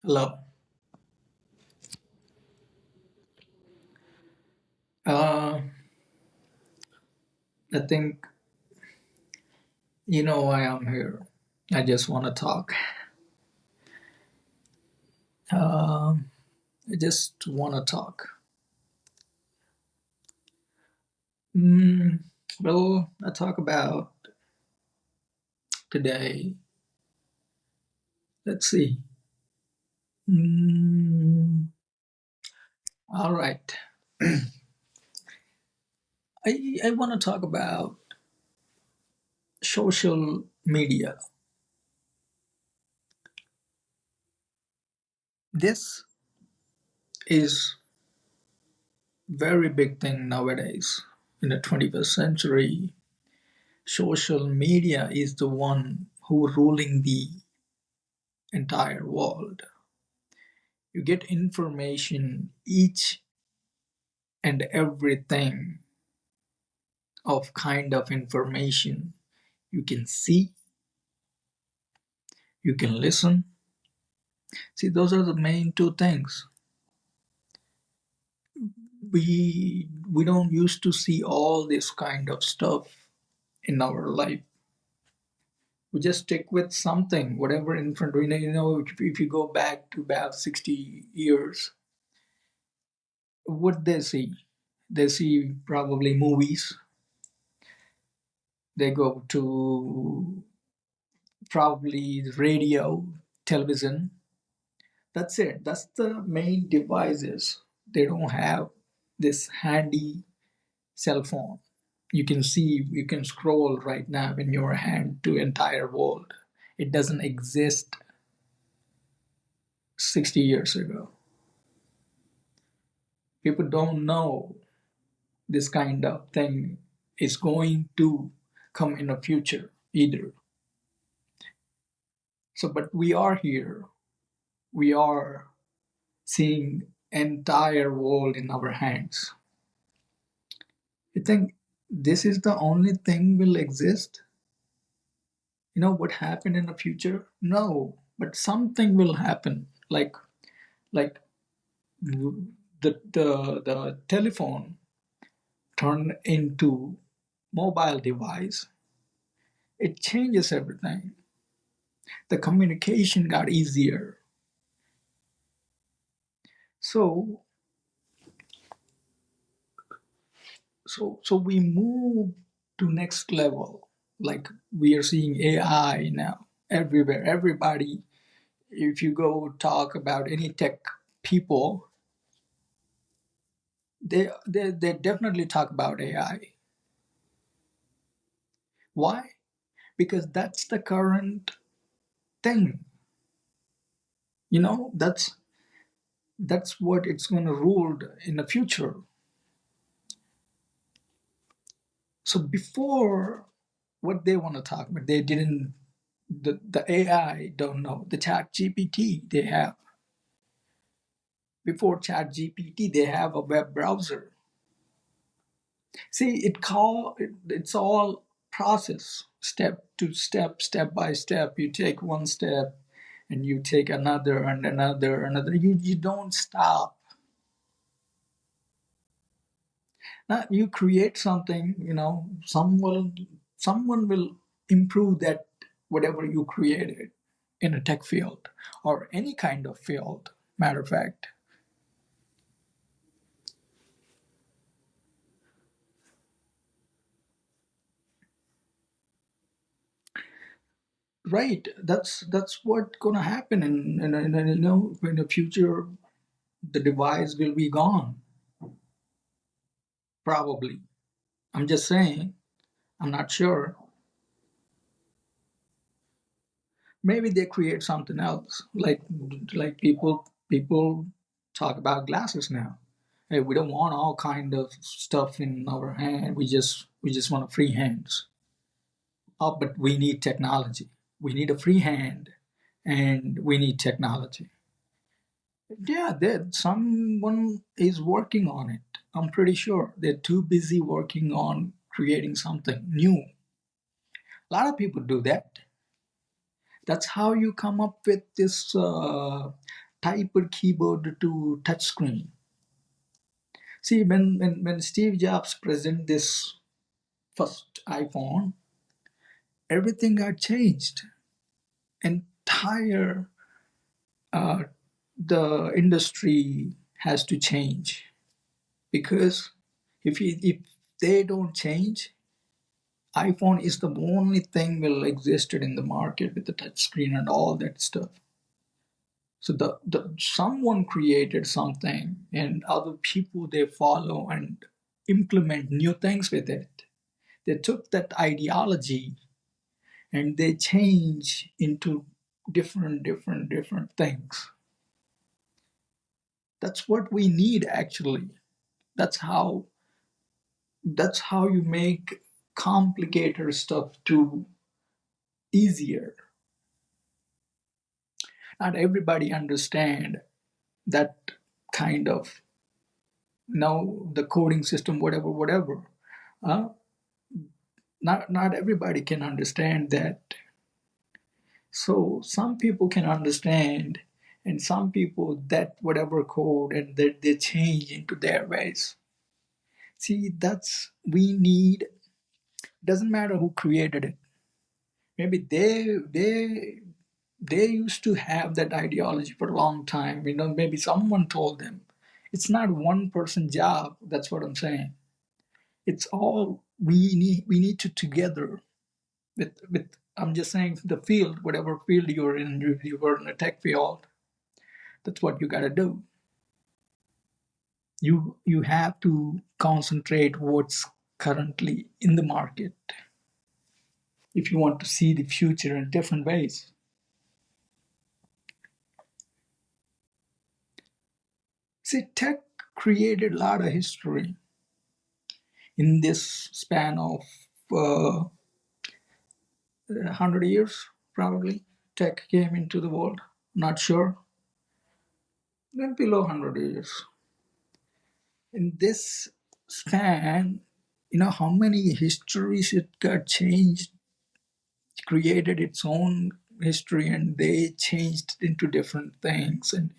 Hello. Uh, I think you know why I'm here. I just want to talk. Um, I just want to talk. Mm, well, I talk about today. Let's see. Mm, all right. I want to talk about social media. This is very big thing nowadays in the 21st century. Social media is the one who ruling the entire world. You get information, each and everything of kind of information. You can see, you can listen. See, those are the main two things. We don't used to see all this kind of stuff in our life. We just stick with something, whatever in front. If you go back to about 60 years, what they see? They see probably movies. They go to probably radio, television. That's it. That's the main devices. They don't have this handy cell phone. You can see, you can scroll right now in your hand to entire world. It doesn't exist 60 years ago. People don't know this kind of thing is going to come in the future either. So, but we are here. We are seeing entire world in our hands. You think this is the only thing will exist? You know what happened in the future? No, but something will happen. Like the telephone turned into mobile device. It changes everything. The communication got easier. So so we move to next level. Like we are seeing AI now everywhere. Everybody, if you go talk about any tech people, they definitely talk about AI. Why? Because that's the current thing. That's what it's going to rule in the future. So before, what they want to talk about, they didn't. The AI don't know. The Chat GPT they have. Before Chat GPT, they have a web browser. See, it's all process, step to step, step by step. You take one step, and you take another and another. You don't stop. Now you create something. Someone will improve that whatever you created in a tech field or any kind of field. Matter of fact, right? That's what gonna happen, in the future, the device will be gone. Probably. I'm just saying. I'm not sure. Maybe they create something else. Like people talk about glasses now. Hey, we don't want all kind of stuff in our hand. We just want a free hands. Oh, but we need technology. We need a free hand, and we need technology. Yeah, someone is working on it. I'm pretty sure they're too busy working on creating something new. A lot of people do that. That's how you come up with this. typed keyboard to touchscreen. See, when Steve Jobs presented this first iPhone, everything got changed. Entire uh, the industry has to change, because if they don't change, iPhone is the only thing will existed in the market with the touch screen and all that stuff. So the someone created something and other people they follow and implement new things with it. They took that ideology and they change into different things. That's what we need actually. That's how that's how you make complicated stuff to easier. Not everybody understand that kind of, now the coding system, whatever. uh, not everybody can understand that. So some people can understand, and some people that whatever code and that they change into their ways. See, that's we need. Doesn't matter who created it. Maybe they used to have that ideology for a long time. Maybe someone told them. It's not one person job. That's what I'm saying. It's all we need to together with I'm just saying the field, whatever field you're in. If you were in a tech field, that's what you got to do. You have to concentrate what's currently in the market if you want to see the future in different ways. See, tech created a lot of history in this span of 100 years, probably. Tech came into the world, not sure, then below 100 years. In this span, how many histories it got changed, created its own history, and they changed into different things. And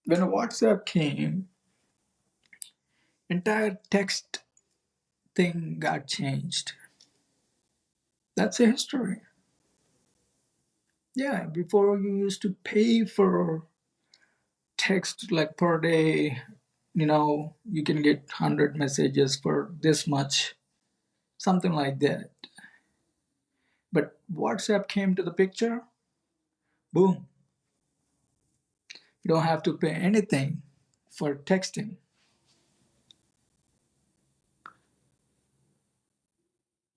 when WhatsApp came, entire text thing got changed. That's a history. Yeah, before you used to pay for text like per day, you can get 100 messages for this much, something like that. But WhatsApp came to the picture, boom, you don't have to pay anything for texting.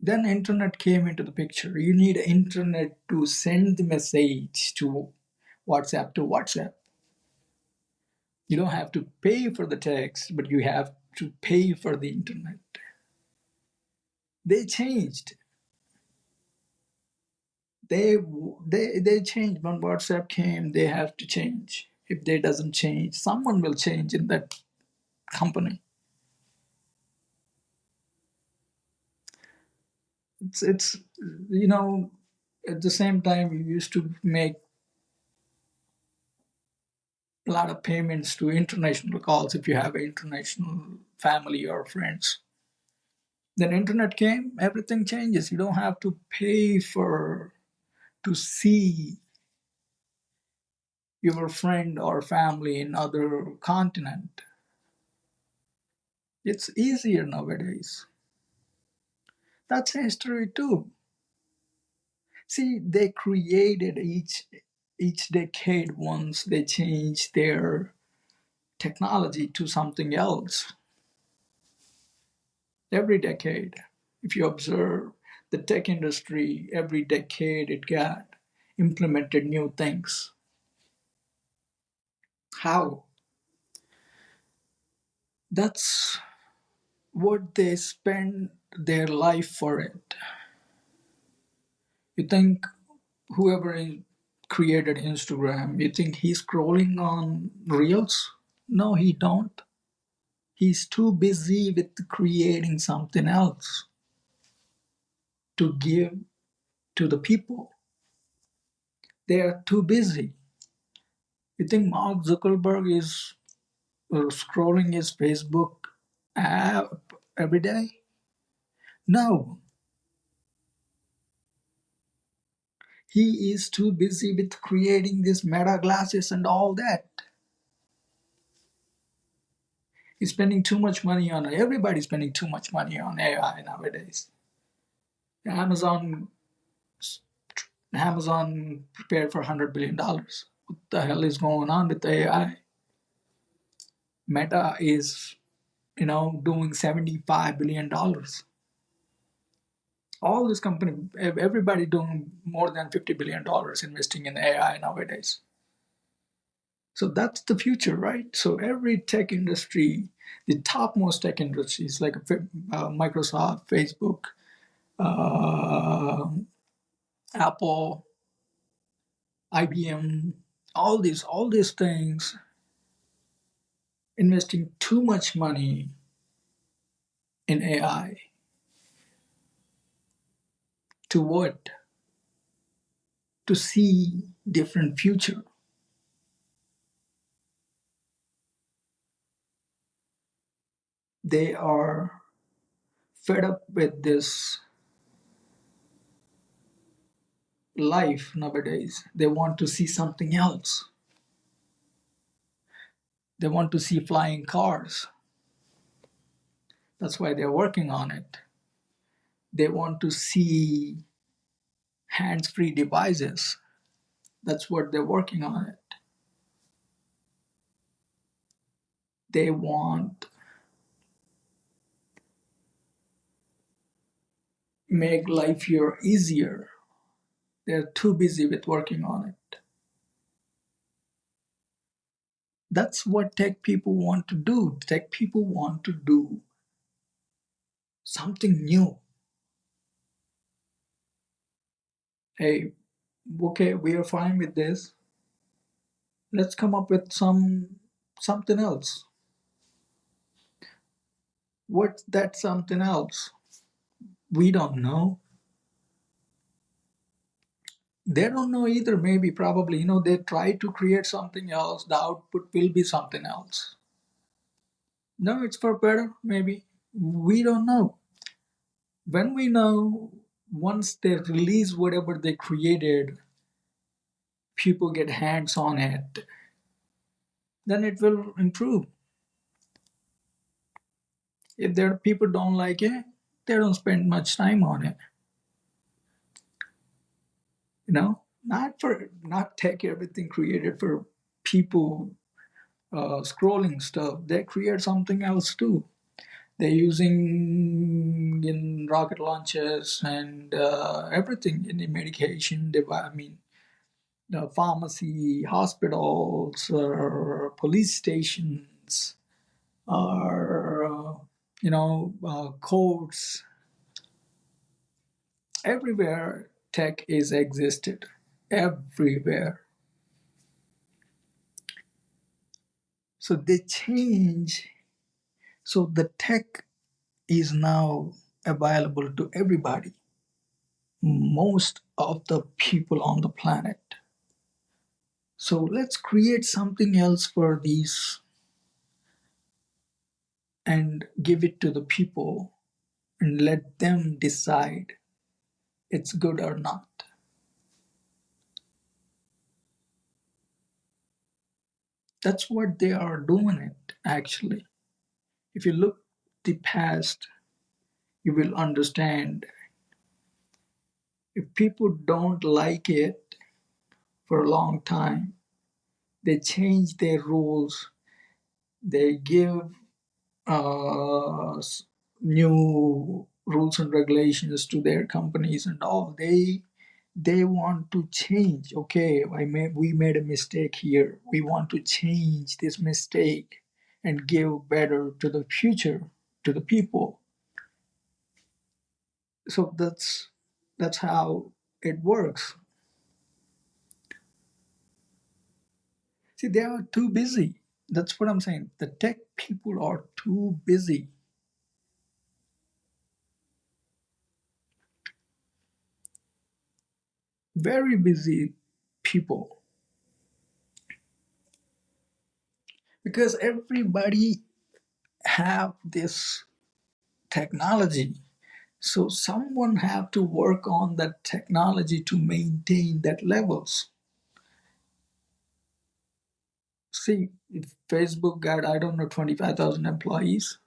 Then internet came into the picture. You need internet to send the message to WhatsApp. You don't have to pay for the text, but you have to pay for the internet. They changed. They changed. When WhatsApp came, they have to change. If they doesn't change, someone will change in that company. It's you know at the same time you used to make a lot of payments to international calls if you have an international family or friends. Then internet came, everything changes. You don't have to pay for to see your friend or family in other continent. It's easier nowadays. That's history too. See, they created each decade once they changed their technology to something else. Every decade, if you observe the tech industry, every decade it got implemented new things. How? That's what they spend their life for it. You think whoever created Instagram, you think he's scrolling on Reels? No, he don't. He's too busy with creating something else to give to the people. They are too busy. You think Mark Zuckerberg is scrolling his Facebook app every day? No, he is too busy with creating these meta glasses and all that. He's spending too much money on it. Everybody's spending too much money on AI nowadays. Amazon Amazon prepared for $100 billion. What the hell is going on with AI? Meta is, doing $75 billion. All this company, everybody doing more than $50 billion investing in AI nowadays. So that's the future, right? So every tech industry, the topmost tech industries like Microsoft, Facebook, uh, Apple, IBM, all these things investing too much money in AI to what? To see different future. They are fed up with this life nowadays. They want to see something else. They want to see flying cars. That's why they're working on it. They want to see hands-free devices. That's what they're working on it. They want make life here easier. They're too busy with working on it. That's what tech people want to do. Tech people want to do something new. Hey, okay, we are fine with this. Let's come up with something else. What's that something else? We don't know. They don't know either, maybe, probably. They try to create something else, the output will be something else. No, it's for better, maybe. We don't know. When we know, once they release whatever they created, people get hands on it, then it will improve. If there people don't like it, they don't spend much time on it. Not take everything created for people scrolling stuff. They create something else too. They're using in rocket launches and everything in the medication. I mean, the pharmacy, hospitals, police stations, or courts. Everywhere tech is existed. Everywhere. So they change. So the tech is now available to everybody, most of the people on the planet. So let's create something else for these and give it to the people and let them decide it's good or not. That's what they are doing it actually. If you look the past, you will understand. If people don't like it for a long time, they change their rules. They give uh, new rules and regulations to their companies and all. They want to change. Okay, we made a mistake here. We want to change this mistake and give better to the future, to the people. So that's how it works. See, they are too busy. That's what I'm saying. The tech people are too busy. Very busy people, because everybody have this technology. So someone have to work on that technology to maintain that levels. See, if Facebook got, I don't know, 25,000 employees,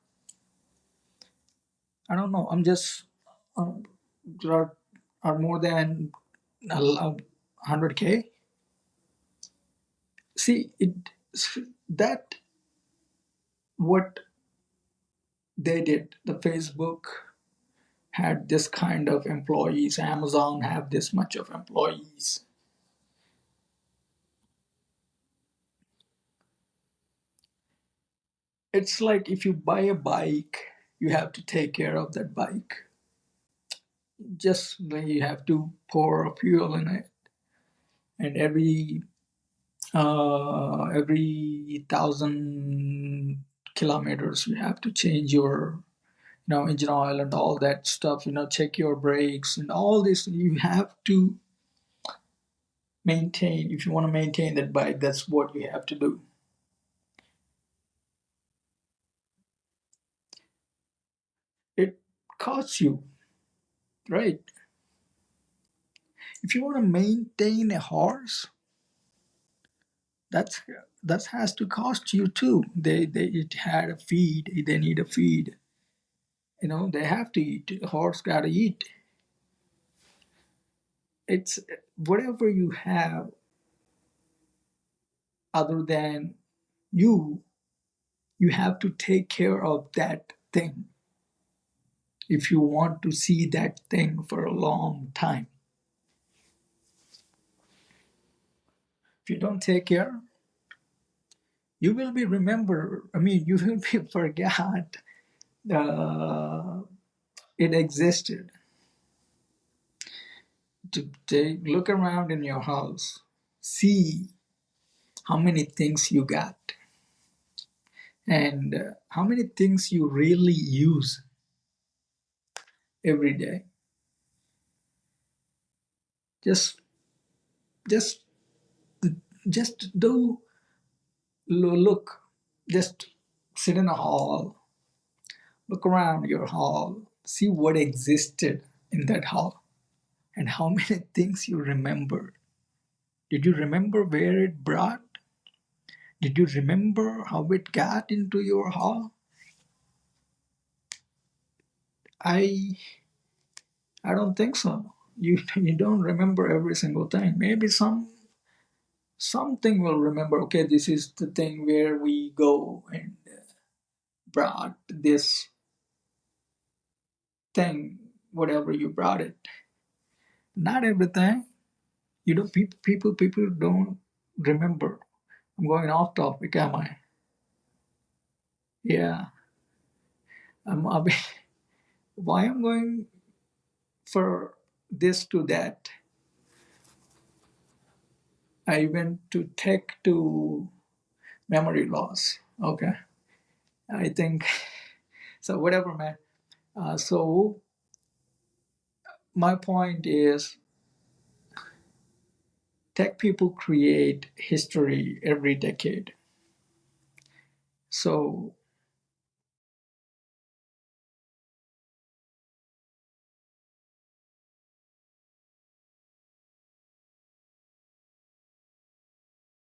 I don't know. I'm just um, there are more than 100K. See, it that what they did. The Facebook had this kind of employees. Amazon have this much of employees. It's like if you buy a bike, you have to take care of that bike. Just when you have to pour fuel in it, and every 1,000 kilometers you have to change your engine oil and all that stuff. Check your brakes and all this. You have to maintain. If you want to maintain that bike, that's what you have to do. It costs you, right? If you want to maintain a horse, that's that has to cost you too. They it had a feed. They need a feed. They have to eat. The horse got to eat. It's whatever you have other than you. You have to take care of that thing if you want to see that thing for a long time. If you don't take care, you will be remember. I mean, you will be forgot it existed. To take look around in your house, see how many things you got, and how many things you really use every day. Just, just, just do look. Just sit in a hall, look around your hall, see what existed in that hall, and how many things you remember. Did you remember where it brought? Did you remember how it got into your hall? I I don't think so. You don't remember every single thing. Maybe something will remember. Okay, this is the thing where we go and brought this thing, whatever you brought it. Not everything. People don't remember. I'm going off topic, am I? Yeah. I'll be, why I'm going for this to that? I went to tech to memory loss. Okay. I think so. Whatever, man. So my point is, tech people create history every decade. So